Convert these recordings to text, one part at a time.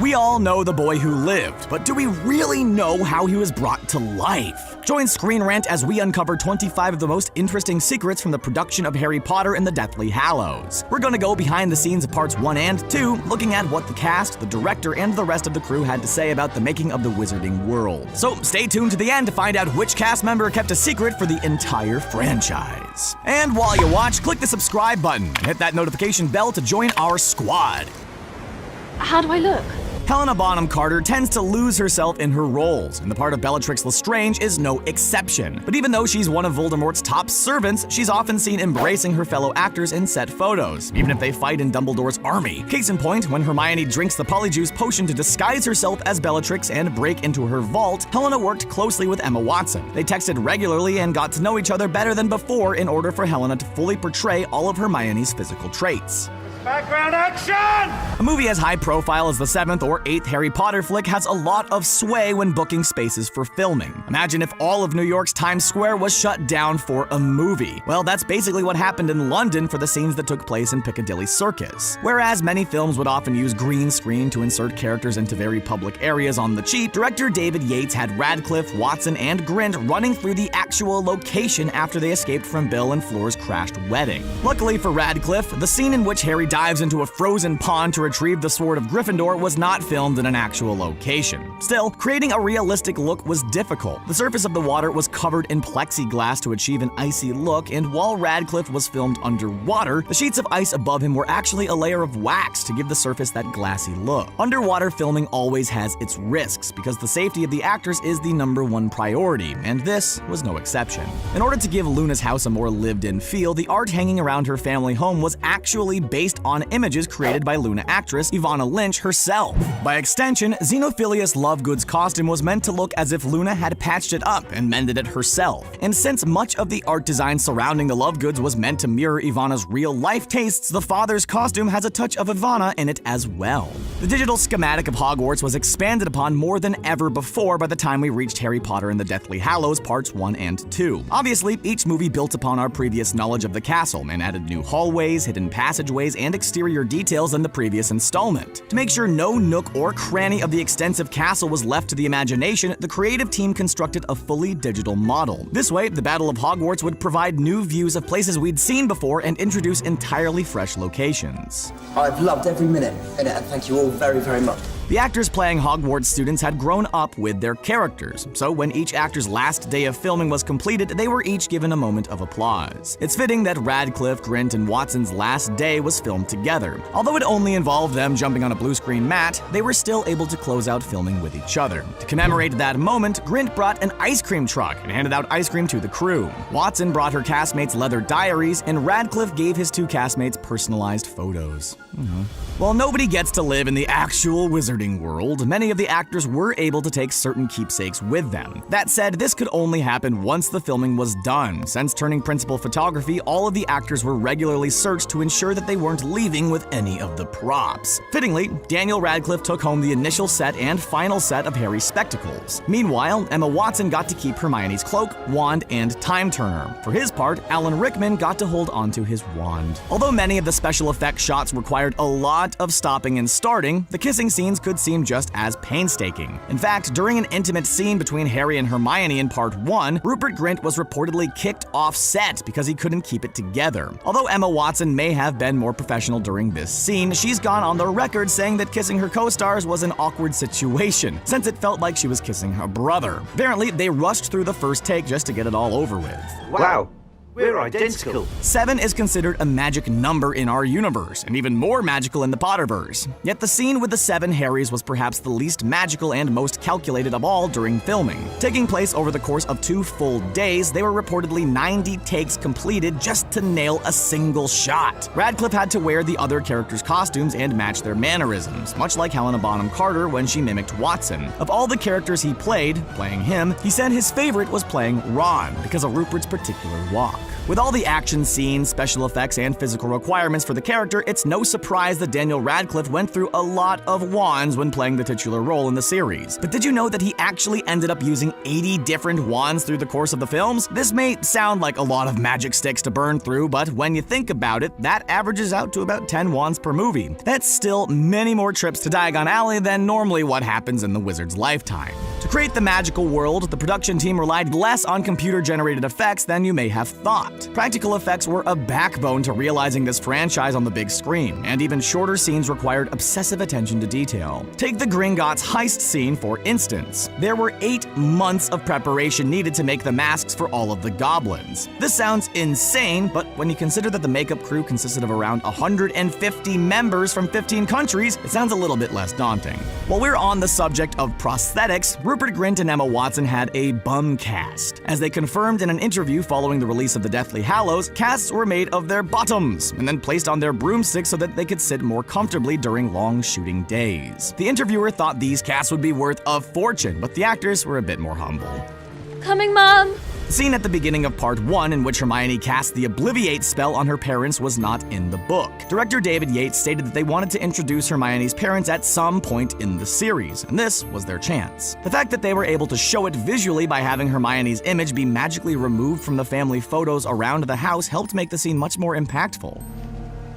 We all know the boy who lived, but do we really know how he was brought to life? Join Screen Rant as we uncover 25 of the most interesting secrets from the production of Harry Potter and the Deathly Hallows. We're going to go behind the scenes of parts 1 and 2, looking at what the cast, the director, and the rest of the crew had to say about the making of the Wizarding World. So stay tuned to the end to find out which cast member kept a secret for the entire franchise. And while you watch, click the subscribe button and hit that notification bell to join our squad. How do I look? Helena Bonham Carter tends to lose herself in her roles, and the part of Bellatrix Lestrange is no exception. But even though she's one of Voldemort's top servants, she's often seen embracing her fellow actors in set photos, even if they fight in Dumbledore's army. Case in point, when Hermione drinks the Polyjuice potion to disguise herself as Bellatrix and break into her vault, Helena worked closely with Emma Watson. They texted regularly and got to know each other better than before in order for Helena to fully portray all of Hermione's physical traits. Background action! A movie as high profile as the 7th or 8th Harry Potter flick has a lot of sway when booking spaces for filming. Imagine if all of New York's Times Square was shut down for a movie. Well, that's basically what happened in London for the scenes that took place in Piccadilly Circus. Whereas many films would often use green screen to insert characters into very public areas on the cheap, director David Yates had Radcliffe, Watson, and Grint running through the actual location after they escaped from Bill and Flora's crashed wedding. Luckily for Radcliffe, the scene in which Harry dives into a frozen pond to retrieve the sword of Gryffindor was not filmed in an actual location. Still, creating a realistic look was difficult. The surface of the water was covered in plexiglass to achieve an icy look, and while Radcliffe was filmed underwater, the sheets of ice above him were actually a layer of wax to give the surface that glassy look. Underwater filming always has its risks, because the safety of the actors is the #1 priority, and this was no exception. In order to give Luna's house a more lived-in feel, the art hanging around her family home was actually based on images created by Luna actress Ivana Lynch herself. By extension, Xenophilius Lovegood's costume was meant to look as if Luna had patched it up and mended it herself. And since much of the art design surrounding the Lovegoods was meant to mirror Ivana's real-life tastes, the father's costume has a touch of Ivana in it as well. The digital schematic of Hogwarts was expanded upon more than ever before by the time we reached Harry Potter and the Deathly Hallows Parts 1 and 2. Obviously, each movie built upon our previous knowledge of the castle and added new hallways, hidden passageways, and exterior details than the previous installment. To make sure no nook or cranny of the extensive castle was left to the imagination, the creative team constructed a fully digital model. This way, the Battle of Hogwarts would provide new views of places we'd seen before and introduce entirely fresh locations. I've loved every minute in it, and thank you all very, very much. The actors playing Hogwarts students had grown up with their characters, so when each actor's last day of filming was completed, they were each given a moment of applause. It's fitting that Radcliffe, Grint, and Watson's last day was filmed together. Although it only involved them jumping on a blue screen mat, they were still able to close out filming with each other. To commemorate that moment, Grint brought an ice cream truck and handed out ice cream to the crew. Watson brought her castmates leather diaries, and Radcliffe gave his 2 castmates personalized photos. While nobody gets to live in the actual Wizarding World, many of the actors were able to take certain keepsakes with them. That said, this could only happen once the filming was done. Since turning principal photography, all of the actors were regularly searched to ensure that they weren't leaving with any of the props. Fittingly, Daniel Radcliffe took home the initial set and final set of Harry's spectacles. Meanwhile, Emma Watson got to keep Hermione's cloak, wand, and time turner. For his part, Alan Rickman got to hold onto his wand. Although many of the special effects shots required a lot of stopping and starting, the kissing scenes could seem just as painstaking. In fact, during an intimate scene between Harry and Hermione in Part 1, Rupert Grint was reportedly kicked off set because he couldn't keep it together. Although Emma Watson may have been more professional during this scene, she's gone on the record saying that kissing her co-stars was an awkward situation, since it felt like she was kissing her brother. Apparently, they rushed through the first take just to get it all over with. Wow. We're identical. 7 is considered a magic number in our universe, and even more magical in the Potterverse. Yet the scene with the 7 Harrys was perhaps the least magical and most calculated of all during filming. Taking place over the course of 2 full days, they were reportedly 90 takes completed just to nail a single shot. Radcliffe had to wear the other characters' costumes and match their mannerisms, much like Helena Bonham Carter when she mimicked Watson. Of all the characters he played, playing him, he said his favorite was playing Ron because of Rupert's particular walk. With all the action scenes, special effects, and physical requirements for the character, it's no surprise that Daniel Radcliffe went through a lot of wands when playing the titular role in the series. But did you know that he actually ended up using 80 different wands through the course of the films? This may sound like a lot of magic sticks to burn through, but when you think about it, that averages out to about 10 wands per movie. That's still many more trips to Diagon Alley than normally what happens in the wizard's lifetime. To create the magical world, the production team relied less on computer-generated effects than you may have thought. Practical effects were a backbone to realizing this franchise on the big screen, and even shorter scenes required obsessive attention to detail. Take the Gringotts heist scene, for instance. There were 8 months of preparation needed to make the masks for all of the goblins. This sounds insane, but when you consider that the makeup crew consisted of around 150 members from 15 countries, it sounds a little bit less daunting. While we're on the subject of prosthetics, Rupert Grint and Emma Watson had a bum cast. As they confirmed in an interview following the release of the Deathly Hallows, casts were made of their bottoms and then placed on their broomsticks so that they could sit more comfortably during long shooting days. The interviewer thought these casts would be worth a fortune, but the actors were a bit more humble. Coming, Mom! The scene at the beginning of Part 1 in which Hermione cast the Obliviate spell on her parents was not in the book. Director David Yates stated that they wanted to introduce Hermione's parents at some point in the series, and this was their chance. The fact that they were able to show it visually by having Hermione's image be magically removed from the family photos around the house helped make the scene much more impactful.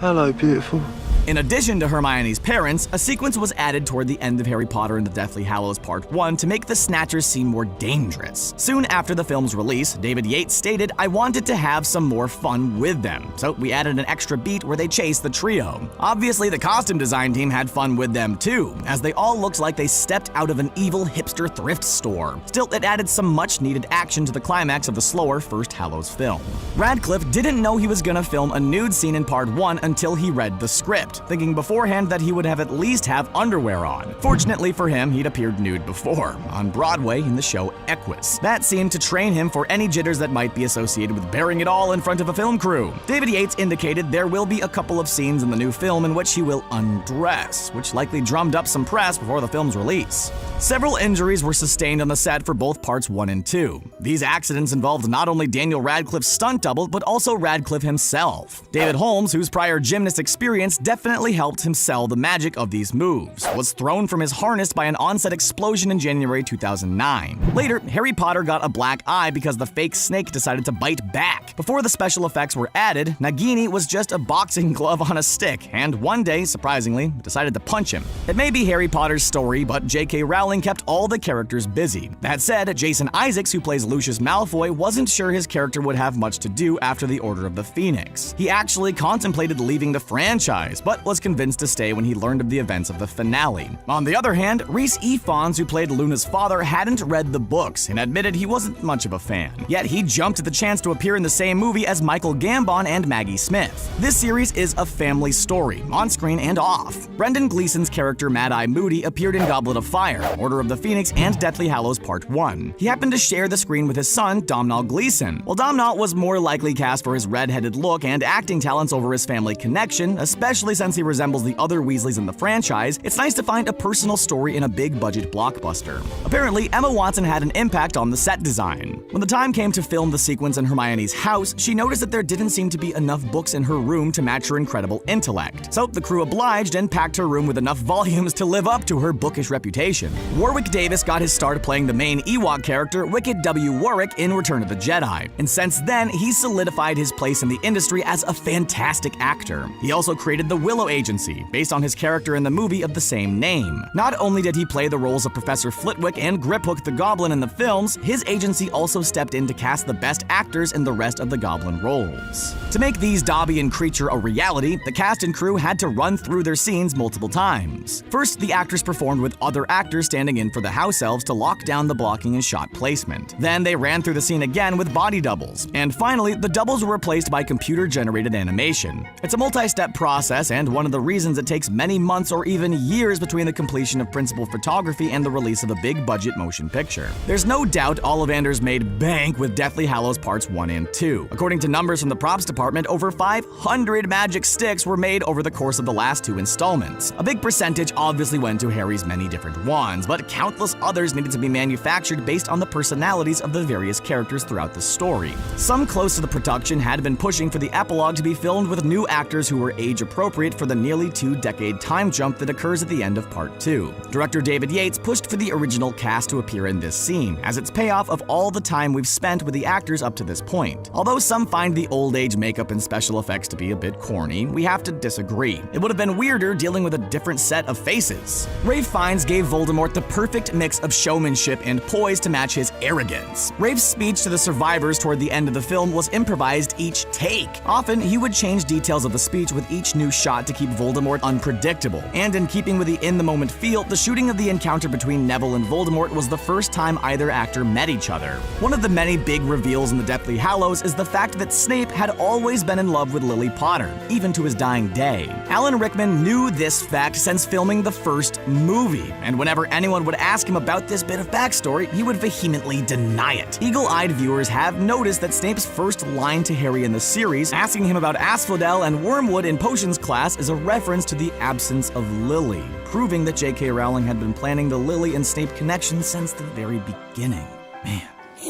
Hello, beautiful. In addition to Hermione's parents, a sequence was added toward the end of Harry Potter and the Deathly Hallows Part 1 to make the Snatchers seem more dangerous. Soon after the film's release, David Yates stated, "I wanted to have some more fun with them, so we added an extra beat where they chased the trio." Obviously, the costume design team had fun with them too, as they all looked like they stepped out of an evil hipster thrift store. Still, it added some much-needed action to the climax of the slower first Hallows film. Radcliffe didn't know he was gonna film a nude scene in Part 1 until he read the script, thinking beforehand that he would at least have underwear on. Fortunately for him, he'd appeared nude before, on Broadway in the show Equus. That seemed to train him for any jitters that might be associated with bearing it all in front of a film crew. David Yates indicated there will be a couple of scenes in the new film in which he will undress, which likely drummed up some press before the film's release. Several injuries were sustained on the set for both Parts 1 and 2. These accidents involved not only Daniel Radcliffe's stunt double, but also Radcliffe himself. David Holmes, whose prior gymnast experience definitely helped him sell the magic of these moves, was thrown from his harness by an on-set explosion in January 2009. Later, Harry Potter got a black eye because the fake snake decided to bite back. Before the special effects were added, Nagini was just a boxing glove on a stick, and one day, surprisingly, decided to punch him. It may be Harry Potter's story, but J.K. Rowling kept all the characters busy. That said, Jason Isaacs, who plays Lucius Malfoy, wasn't sure his character would have much to do after the Order of the Phoenix. He actually contemplated leaving the franchise, but was convinced to stay when he learned of the events of the finale. On the other hand, Rhys Ifans, who played Luna's father, hadn't read the books and admitted he wasn't much of a fan. Yet he jumped at the chance to appear in the same movie as Michael Gambon and Maggie Smith. This series is a family story, on screen and off. Brendan Gleeson's character Mad-Eye Moody appeared in Goblet of Fire, Order of the Phoenix, and Deathly Hallows Part 1. He happened to share the screen with his son, Domhnall Gleeson. While Domhnall was more likely cast for his red-headed look and acting talents over his family connection, especially since he resembles the other Weasleys in the franchise, it's nice to find a personal story in a big-budget blockbuster. Apparently, Emma Watson had an impact on the set design. When the time came to film the sequence in Hermione's house, she noticed that there didn't seem to be enough books in her room to match her incredible intellect. So the crew obliged and packed her room with enough volumes to live up to her bookish reputation. Warwick Davis got his start playing the main Ewok character, Wicket W. Warwick, in Return of the Jedi, and since then, he's solidified his place in the industry as a fantastic actor. He also created the Willow Agency, based on his character in the movie of the same name. Not only did he play the roles of Professor Flitwick and Griphook the Goblin in the films, his agency also stepped in to cast the best actors in the rest of the Goblin roles. To make these Dobby and Creature a reality, the cast and crew had to run through their scenes multiple times. First, the actors performed with other actors standing in for the house elves to lock down the blocking and shot placement. Then they ran through the scene again with body doubles. And finally, the doubles were replaced by computer-generated animation. It's a multi-step process, and one of the reasons it takes many months or even years between the completion of principal photography and the release of a big-budget motion picture. There's no doubt Ollivanders made bank with Deathly Hallows Parts 1 and 2. According to numbers from the props department, over 500 magic sticks were made over the course of the last 2 installments. A big percentage obviously went to Harry's many different wands, but countless others needed to be manufactured based on the personalities of the various characters throughout the story. Some close to the production had been pushing for the epilogue to be filmed with new actors who were age-appropriate for the nearly 2-decade time jump that occurs at the end of Part 2. Director David Yates pushed for the original cast to appear in this scene, as it's payoff of all the time we've spent with the actors up to this point. Although some find the old age makeup and special effects to be a bit corny, we have to disagree. It would have been weirder dealing with a different set of faces. Ralph Fiennes gave Voldemort the perfect mix of showmanship and poise to match his arrogance. Ralph's speech to the survivors toward the end of the film was improvised each take. Often, he would change details of the speech with each new shot to keep Voldemort unpredictable. And in keeping with the in-the-moment feel, the shooting of the encounter between Neville and Voldemort was the first time either actor met each other. One of the many big reveals in the Deathly Hallows is the fact that Snape had always been in love with Lily Potter, even to his dying day. Alan Rickman knew this fact since filming the first movie, and whenever anyone would ask him about this bit of backstory, he would vehemently deny it. Eagle-eyed viewers have noticed that Snape's first line to Harry in the series, asking him about Asphodel and Wormwood in potions class, is a reference to the absence of Lily, proving that J.K. Rowling had been planning the Lily and Snape connection since the very beginning. Man.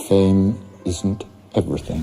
Fame isn't everything.